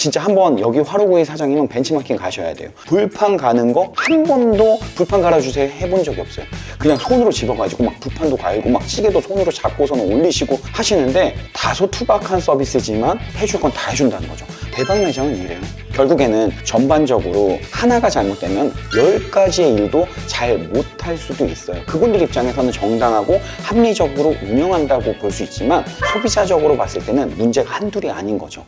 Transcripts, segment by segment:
진짜 한번 여기 화로구이 사장님은 벤치마킹 가셔야 돼요. 불판 가는 거 한 번도 불판 갈아주세요 해본 적이 없어요. 그냥 손으로 집어가지고 막 불판도 갈고 막 찌개도 손으로 잡고서는 올리시고 하시는데 다소 투박한 서비스지만 해줄 건 다 해준다는 거죠. 대박 매장은 이래요. 결국에는 전반적으로 하나가 잘못되면 10가지의 일도 잘 못할 수도 있어요. 그분들 입장에서는 정당하고 합리적으로 운영한다고 볼 수 있지만 소비자적으로 봤을 때는 문제가 한둘이 아닌 거죠.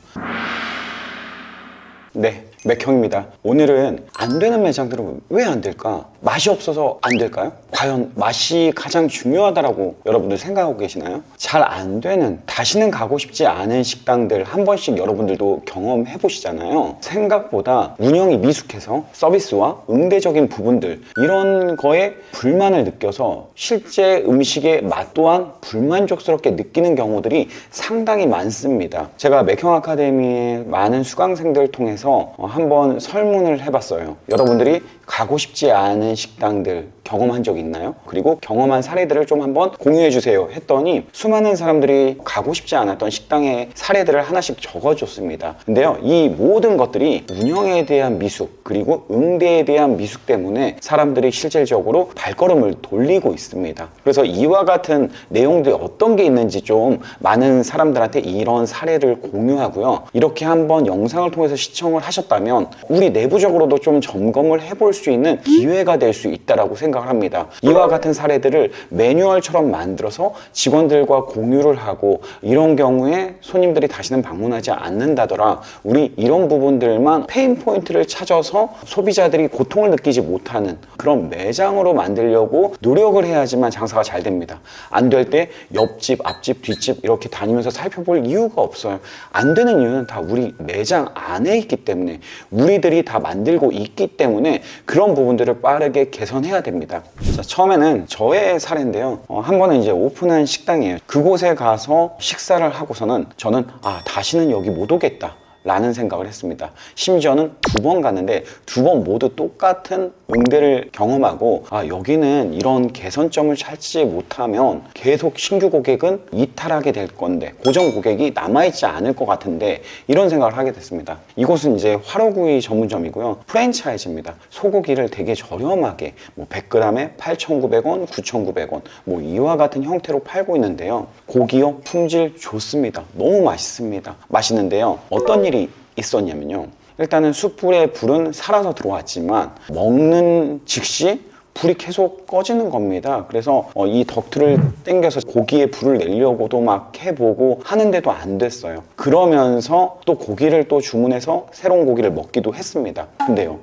네, 맥형입니다. 오늘은 안 되는 매장들은 왜 안 될까? 맛이 없어서 안 될까요? 과연 맛이 가장 중요하다고 여러분들 생각하고 계시나요? 잘 안 되는, 다시는 가고 싶지 않은 식당들 한 번씩 여러분들도 경험해 보시잖아요. 생각보다 운영이 미숙해서 서비스와 응대적인 부분들, 이런 거에 불만을 느껴서 실제 음식의 맛 또한 불만족스럽게 느끼는 경우들이 상당히 많습니다. 제가 맥형 아카데미의 많은 수강생들을 통해서 한번 설문을 해봤어요. 여러분들이 가고 싶지 않은 식당들 경험한 적 있나요? 그리고 경험한 사례들을 좀 한번 공유해 주세요 했더니 수많은 사람들이 가고 싶지 않았던 식당의 사례들을 하나씩 적어줬습니다. 근데요, 이 모든 것들이 운영에 대한 미숙 그리고 응대에 대한 미숙 때문에 사람들이 실질적으로 발걸음을 돌리고 있습니다. 그래서 이와 같은 내용들이 어떤 게 있는지 좀 많은 사람들한테 이런 사례를 공유하고요. 이렇게 한번 영상을 통해서 시청을 하셨다면 우리 내부적으로도 좀 점검을 해볼 수 있는 기회가 될 수 있다고 생각을 합니다. 이와 같은 사례들을 매뉴얼처럼 만들어서 직원들과 공유를 하고 이런 경우에 손님들이 다시는 방문하지 않는다더라. 우리 이런 부분들만 페인 포인트를 찾아서 소비자들이 고통을 느끼지 못하는 그런 매장으로 만들려고 노력을 해야지만 장사가 잘 됩니다. 안 될 때 옆집, 앞집, 뒷집 이렇게 다니면서 살펴볼 이유가 없어요. 안 되는 이유는 다 우리 매장 안에 있기 때문에 우리들이 다 만들고 있기 때문에 그런 부분들을 빠르게 개선해야 됩니다. 자, 처음에는 저의 사례인데요. 한 번은 이제 오픈한 식당이에요. 그곳에 가서 식사를 하고서는 저는 다시는 여기 못 오겠다 라는 생각을 했습니다. 심지어는 2번 갔는데 2번 모두 똑같은 응대를 경험하고 여기는 이런 개선점을 찾지 못하면 계속 신규 고객은 이탈하게 될 건데 고정 고객이 남아있지 않을 것 같은데 이런 생각을 하게 됐습니다. 이곳은 이제 화로구이 전문점이고요. 프랜차이즈입니다. 소고기를 되게 저렴하게 100g에 8,900원, 9,900원 이와 같은 형태로 팔고 있는데요. 고기요, 품질 좋습니다. 너무 맛있습니다. 맛있는데요. 어떤 일이 있었냐면요. 일단은 숯불에 불은 살아서 들어왔지만 먹는 즉시 불이 계속 꺼지는 겁니다. 그래서 이 덕트를 당겨서 고기에 불을 내려고도 막 해보고 하는데도 안 됐어요. 그러면서 또 고기를 또 주문해서 새로운 고기를 먹기도 했습니다. 근데요,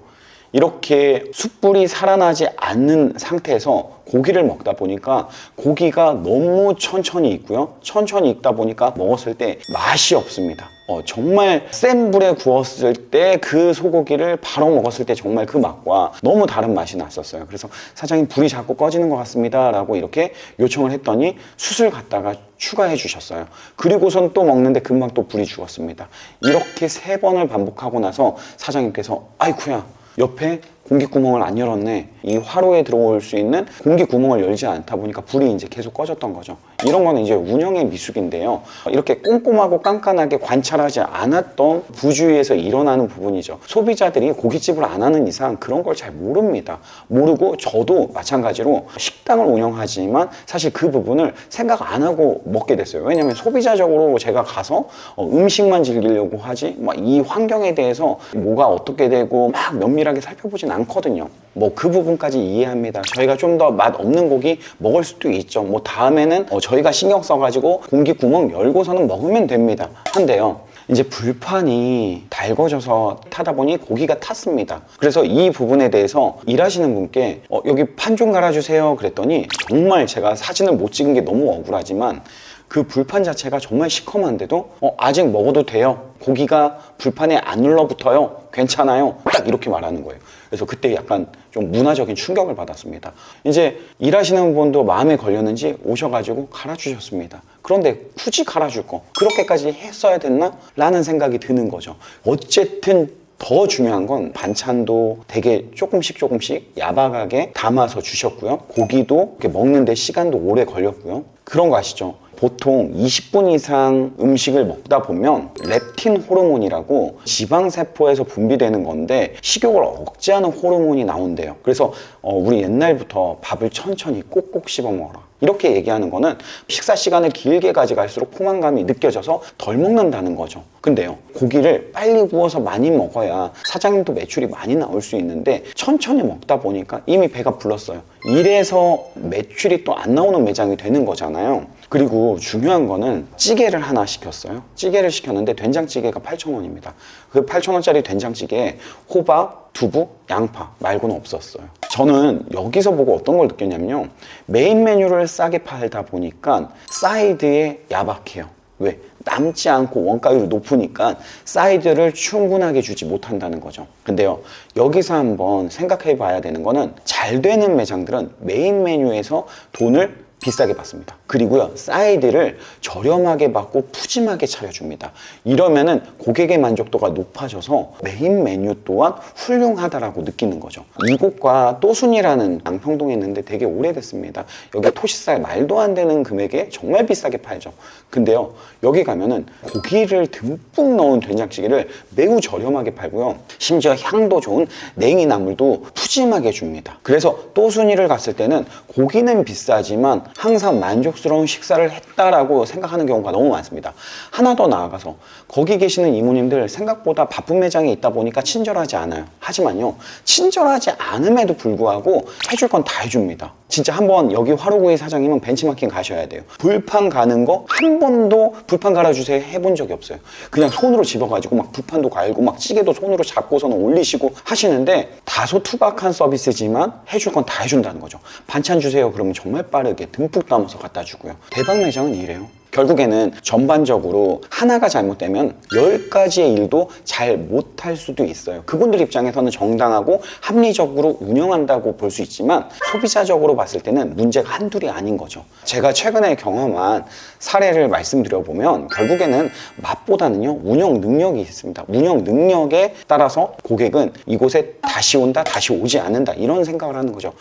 이렇게 숯불이 살아나지 않는 상태에서 고기를 먹다 보니까 고기가 너무 천천히 익고요. 천천히 익다 보니까 먹었을 때 맛이 없습니다. 정말 센 불에 구웠을 때 그 소고기를 바로 먹었을 때 정말 그 맛과 너무 다른 맛이 났었어요. 그래서 사장님 불이 자꾸 꺼지는 것 같습니다 라고 이렇게 요청을 했더니 숯을 갖다가 추가해 주셨어요. 그리고선 또 먹는데 금방 또 불이 죽었습니다. 이렇게 3번을 반복하고 나서 사장님께서 아이쿠야, 옆에 공기구멍을 안 열었네. 이 화로에 들어올 수 있는 공기구멍을 열지 않다 보니까 불이 이제 계속 꺼졌던 거죠. 이런 거는 이제 운영의 미숙인데요. 이렇게 꼼꼼하고 깐깐하게 관찰하지 않았던 부주의에서 일어나는 부분이죠. 소비자들이 고깃집을 안 하는 이상 그런 걸 잘 모릅니다. 모르고 저도 마찬가지로 식당을 운영하지만 사실 그 부분을 생각 안 하고 먹게 됐어요. 왜냐하면 소비자적으로 제가 가서 음식만 즐기려고 하지 이 환경에 대해서 뭐가 어떻게 되고 막 면밀하게 살펴보진 않거든요. 그 부분까지 이해합니다. 저희가 좀 더 맛 없는 고기 먹을 수도 있죠. 다음에는 저희가 신경 써가지고 공기 구멍 열고서는 먹으면 됩니다. 한데요, 이제 불판이 달궈져서 타다 보니 고기가 탔습니다. 그래서 이 부분에 대해서 일하시는 분께 여기 판 좀 갈아주세요 그랬더니 정말 제가 사진을 못 찍은 게 너무 억울하지만 그 불판 자체가 정말 시커먼데도 아직 먹어도 돼요. 고기가 불판에 안 눌러붙어요. 괜찮아요. 딱 이렇게 말하는 거예요. 그래서 그때 약간 좀 문화적인 충격을 받았습니다. 이제 일하시는 분도 마음에 걸렸는지 오셔가지고 갈아주셨습니다. 그런데 굳이 갈아줄 거 그렇게까지 했어야 됐나? 라는 생각이 드는 거죠. 어쨌든 더 중요한 건 반찬도 되게 조금씩 야박하게 담아서 주셨고요. 고기도 이렇게 먹는데 시간도 오래 걸렸고요. 그런 거 아시죠? 보통 20분 이상 음식을 먹다 보면 렙틴 호르몬이라고 지방세포에서 분비되는 건데 식욕을 억제하는 호르몬이 나온대요. 그래서 우리 옛날부터 밥을 천천히 꼭꼭 씹어 먹어라 이렇게 얘기하는 거는 식사 시간을 길게 가져갈수록 포만감이 느껴져서 덜 먹는다는 거죠. 근데요, 고기를 빨리 구워서 많이 먹어야 사장님도 매출이 많이 나올 수 있는데 천천히 먹다 보니까 이미 배가 불렀어요. 이래서 매출이 또 안 나오는 매장이 되는 거잖아요. 그리고 중요한 거는 찌개를 하나 시켰어요. 찌개를 시켰는데 된장찌개가 8,000원입니다. 그 8,000원짜리 된장찌개에 호박, 두부, 양파 말고는 없었어요. 저는 여기서 보고 어떤 걸 느꼈냐면요, 메인 메뉴를 싸게 팔다 보니까 사이드에 야박해요. 왜? 남지 않고 원가율이 높으니까 사이드를 충분하게 주지 못한다는 거죠. 근데요, 여기서 한번 생각해 봐야 되는 거는 잘 되는 매장들은 메인 메뉴에서 돈을 비싸게 받습니다. 그리고요, 사이드를 저렴하게 받고 푸짐하게 차려줍니다. 이러면은 고객의 만족도가 높아져서 메인 메뉴 또한 훌륭하다라고 느끼는 거죠. 이곳과 또순이라는 양평동에 있는데 되게 오래됐습니다. 여기 토시살 말도 안 되는 금액에 정말 비싸게 팔죠. 근데요, 여기 가면은 고기를 듬뿍 넣은 된장찌개를 매우 저렴하게 팔고요, 심지어 향도 좋은 냉이 나물도 푸짐하게 줍니다. 그래서 또순이를 갔을 때는 고기는 비싸지만 항상 만족스러운 식사를 했다라고 생각하는 경우가 너무 많습니다. 하나 더 나아가서 거기 계시는 이모님들 생각보다 바쁜 매장에 있다 보니까 친절하지 않아요. 하지만요, 친절하지 않음에도 불구하고 해줄 건 다 해줍니다. 진짜 한번 여기 화로구이 사장님은 벤치마킹 가셔야 돼요. 불판 가는 거 한 번도 불판 갈아주세요 해본 적이 없어요. 그냥 손으로 집어가지고 막 불판도 갈고 막 찌개도 손으로 잡고서는 올리시고 하시는데, 다소 투박한 서비스지만 해줄 건 다 해준다는 거죠. 반찬 주세요 그러면 정말 빠르게 듬뿍 담아서 갖다 주고요. 대박 매장은 이래요. 결국에는 전반적으로 하나가 잘못되면 10가지의 일도 잘 못할 수도 있어요. 그분들 입장에서는 정당하고 합리적으로 운영한다고 볼 수 있지만 소비자적으로 봤을 때는 문제가 한둘이 아닌 거죠. 제가 최근에 경험한 사례를 말씀드려보면 결국에는 맛보다는요, 운영 능력이 있습니다. 운영 능력에 따라서 고객은 이곳에 다시 온다, 다시 오지 않는다 이런 생각을 하는 거죠.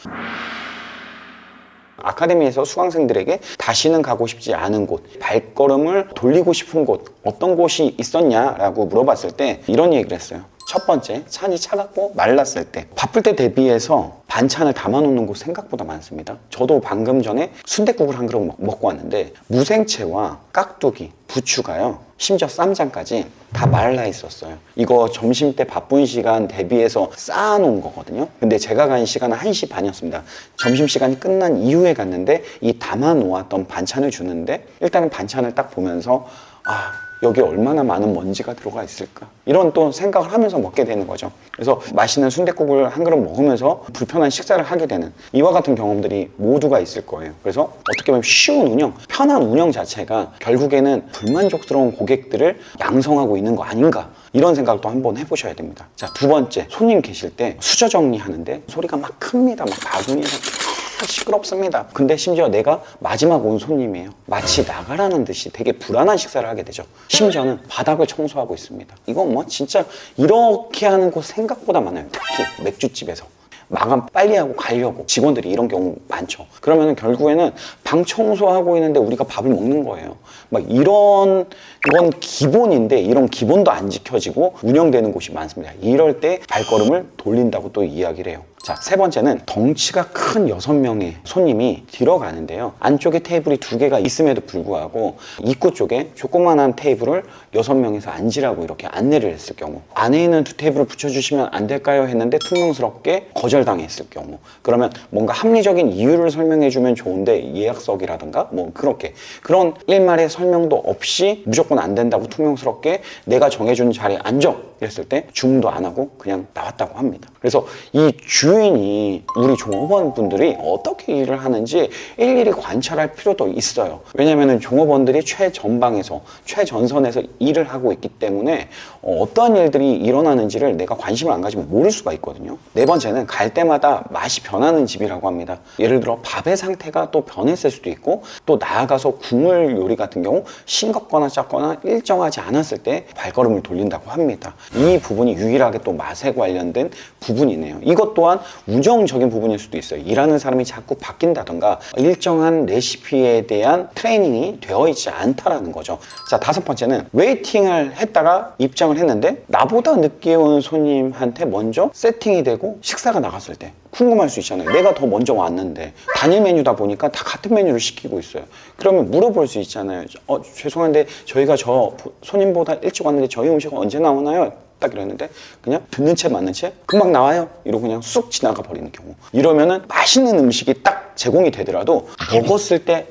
아카데미에서 수강생들에게 다시는 가고 싶지 않은 곳, 발걸음을 돌리고 싶은 곳, 어떤 곳이 있었냐라고 물어봤을 때 이런 얘기를 했어요. 첫 번째, 찬이 차갑고 말랐을 때. 바쁠 때 대비해서 반찬을 담아놓는 곳 생각보다 많습니다. 저도 방금 전에 순댓국을 한 그릇 먹고 왔는데 무생채와 깍두기, 부추가요, 심지어 쌈장까지 다 말라 있었어요. 이거 점심때 바쁜 시간 대비해서 쌓아놓은 거거든요. 근데 제가 간 시간은 1시 반이었습니다. 점심시간이 끝난 이후에 갔는데 이 담아놓았던 반찬을 주는데 일단은 반찬을 딱 보면서 여기 얼마나 많은 먼지가 들어가 있을까, 이런 또 생각을 하면서 먹게 되는 거죠. 그래서 맛있는 순댓국을 한 그릇 먹으면서 불편한 식사를 하게 되는 이와 같은 경험들이 모두가 있을 거예요. 그래서 어떻게 보면 쉬운 운영, 편한 운영 자체가 결국에는 불만족스러운 고객들을 양성하고 있는 거 아닌가, 이런 생각도 한번 해보셔야 됩니다. 자, 두 번째, 손님 계실 때 수저 정리하는데 소리가 막 큽니다. 막 바구니에서 시끄럽습니다. 근데 심지어 내가 마지막 온 손님이에요. 마치 나가라는 듯이 되게 불안한 식사를 하게 되죠. 심지어는 바닥을 청소하고 있습니다. 이건 뭐 진짜 이렇게 하는 곳 생각보다 많아요. 특히 맥주집에서 마감 빨리 하고 가려고 직원들이 이런 경우 많죠. 그러면 결국에는 방 청소하고 있는데 우리가 밥을 먹는 거예요. 막 이건 기본인데 이런 기본도 안 지켜지고 운영되는 곳이 많습니다. 이럴 때 발걸음을 돌린다고 또 이야기를 해요. 자, 세 번째는 덩치가 큰 6명의 손님이 들어가는데요, 안쪽에 테이블이 2개가 있음에도 불구하고 입구 쪽에 조그만한 테이블을 6명에서 앉으라고 이렇게 안내를 했을 경우, 안에 있는 2테이블을 붙여주시면 안 될까요 했는데 퉁명스럽게 거절당했을 경우, 그러면 뭔가 합리적인 이유를 설명해주면 좋은데 예약석이라든가 뭐 그렇게 그런 일말의 설명도 없이 무조건 안 된다고 퉁명스럽게 내가 정해준 자리에 앉아 이랬을 때 주문도 안 하고 그냥 나왔다고 합니다. 그래서 이 주인이 우리 종업원분들이 어떻게 일을 하는지 일일이 관찰할 필요도 있어요. 왜냐하면 종업원들이 최전방에서 최전선에서 일을 하고 있기 때문에 어떤 일들이 일어나는지를 내가 관심을 안 가지면 모를 수가 있거든요. 네 번째는 갈 때마다 맛이 변하는 집이라고 합니다. 예를 들어 밥의 상태가 또 변했을 수도 있고, 또 나아가서 국물 요리 같은 경우 싱겁거나 짭거나 일정하지 않았을 때 발걸음을 돌린다고 합니다. 이 부분이 유일하게 또 맛에 관련된 부분이네요. 이것 또한 우정적인 부분일 수도 있어요. 일하는 사람이 자꾸 바뀐다던가 일정한 레시피에 대한 트레이닝이 되어 있지 않다라는 거죠. 자, 5번째는 웨이팅을 했다가 입장을 했는데 나보다 늦게 온 손님한테 먼저 세팅이 되고 식사가 나갔을 때 궁금할 수 있잖아요. 내가 더 먼저 왔는데 단일 메뉴다 보니까 다 같은 메뉴를 시키고 있어요. 그러면 물어볼 수 있잖아요. 죄송한데 저희가 저 손님보다 일찍 왔는데 저희 음식은 언제 나오나요? 딱 이랬는데 그냥 듣는 채 맞는 채 금방 나와요 이러고 그냥 쑥 지나가 버리는 경우. 이러면은 맛있는 음식이 딱 제공이 되더라도 먹었을 때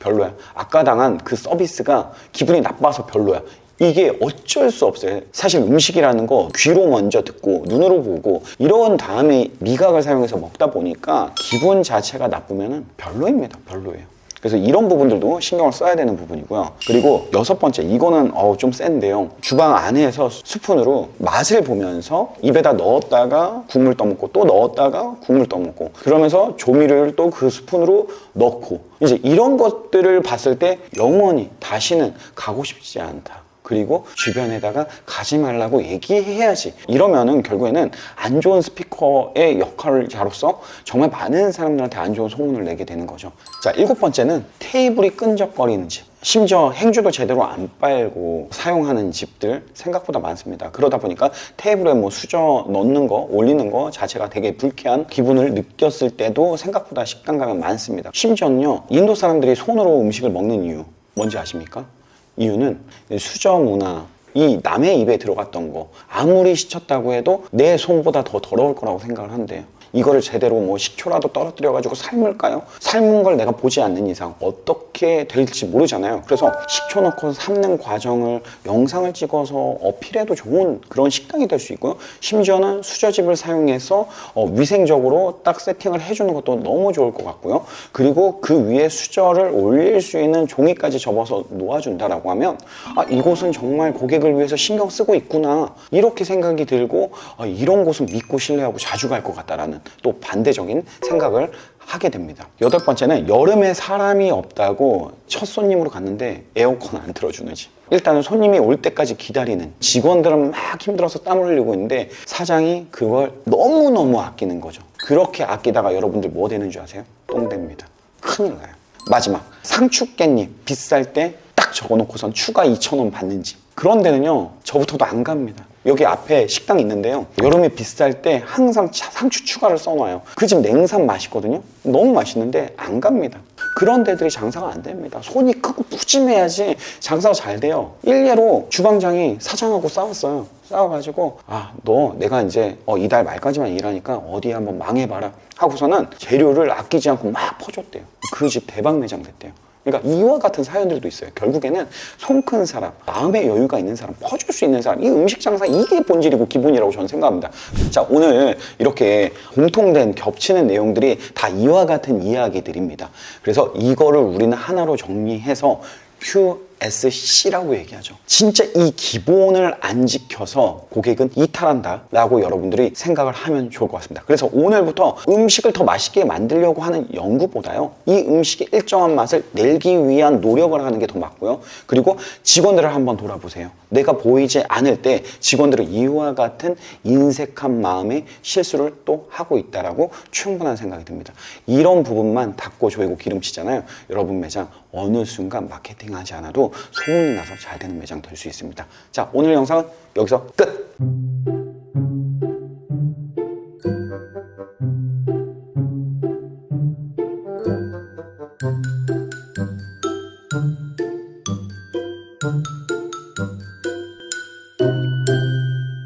별로야. 아까 당한 그 서비스가 기분이 나빠서 별로야. 이게 어쩔 수 없어요. 사실 음식이라는 거 귀로 먼저 듣고 눈으로 보고 이런 다음에 미각을 사용해서 먹다 보니까 기분 자체가 나쁘면 별로입니다. 별로예요. 그래서 이런 부분들도 신경을 써야 되는 부분이고요. 그리고 6번째, 이거는 좀 센데요. 주방 안에서 스푼으로 맛을 보면서 입에다 넣었다가 국물 떠먹고 또 넣었다가 국물 떠먹고 그러면서 조미료를 또 그 스푼으로 넣고 이제 이런 것들을 봤을 때 영원히 다시는 가고 싶지 않다. 그리고 주변에다가 가지 말라고 얘기해야지. 이러면은 결국에는 안 좋은 스피커의 역할자로서 정말 많은 사람들한테 안 좋은 소문을 내게 되는 거죠. 자, 7번째는 테이블이 끈적거리는 집. 심지어 행주도 제대로 안 빨고 사용하는 집들 생각보다 많습니다. 그러다 보니까 테이블에 뭐 수저 넣는 거, 올리는 거 자체가 되게 불쾌한 기분을 느꼈을 때도 생각보다 식당 가면 많습니다. 심지어는요, 인도 사람들이 손으로 음식을 먹는 이유 뭔지 아십니까? 이유는 수저 문화, 이 남의 입에 들어갔던 거 아무리 씻었다고 해도 내 손보다 더 더러울 거라고 생각을 한대요. 이거를 제대로 뭐 식초라도 떨어뜨려 가지고 삶을까요? 삶은 걸 내가 보지 않는 이상 어떻게 될지 모르잖아요. 그래서 식초 넣고 삶는 과정을 영상을 찍어서 어필해도 좋은 그런 식당이 될 수 있고요. 심지어는 수저집을 사용해서 위생적으로 딱 세팅을 해주는 것도 너무 좋을 것 같고요. 그리고 그 위에 수저를 올릴 수 있는 종이까지 접어서 놓아준다라고 하면 이곳은 정말 고객을 위해서 신경 쓰고 있구나 이렇게 생각이 들고 이런 곳은 믿고 신뢰하고 자주 갈 것 같다라는 또 반대적인 생각을 하게 됩니다. 8번째는 여름에 사람이 없다고 첫 손님으로 갔는데 에어컨 안 틀어주는 집. 일단은 손님이 올 때까지 기다리는 직원들은 막 힘들어서 땀을 흘리고 있는데 사장이 그걸 너무너무 아끼는 거죠. 그렇게 아끼다가 여러분들 뭐 되는 줄 아세요? 똥 됩니다. 큰일 나요. 마지막, 상추깻잎 비쌀 때 딱 적어놓고선 추가 2,000원 받는 집. 그런 데는요, 저부터도 안 갑니다. 여기 앞에 식당 있는데요, 여름에 비쌀 때 항상 상추 추가를 써놔요. 그 집 냉삼 맛있거든요. 너무 맛있는데 안 갑니다. 그런 데들이 장사가 안 됩니다. 손이 크고 푸짐해야지 장사가 잘 돼요. 일례로 주방장이 사장하고 싸웠어요. 싸워가지고 너 내가 이제 이달 말까지만 일하니까 어디 한번 망해봐라 하고서는 재료를 아끼지 않고 막 퍼줬대요. 그 집 대박 매장 됐대요. 그러니까 이와 같은 사연들도 있어요. 결국에는 손 큰 사람, 마음의 여유가 있는 사람, 퍼줄 수 있는 사람, 이 음식 장사 이게 본질이고 기본이라고 저는 생각합니다. 자, 오늘 이렇게 공통된 겹치는 내용들이 다 이와 같은 이야기들입니다. 그래서 이거를 우리는 하나로 정리해서 QSC라고 얘기하죠. 진짜 이 기본을 안 지켜서 고객은 이탈한다 라고 여러분들이 생각을 하면 좋을 것 같습니다. 그래서 오늘부터 음식을 더 맛있게 만들려고 하는 연구보다요, 이 음식의 일정한 맛을 내기 위한 노력을 하는 게 더 맞고요. 그리고 직원들을 한번 돌아보세요. 내가 보이지 않을 때 직원들은 이와 같은 인색한 마음의 실수를 또 하고 있다라고 충분한 생각이 듭니다. 이런 부분만 닦고 조이고 기름치잖아요. 여러분 매장 어느 순간 마케팅하지 않아도 소문이 나서 잘 되는 매장 될 수 있습니다. 자, 오늘 영상은 여기서 끝!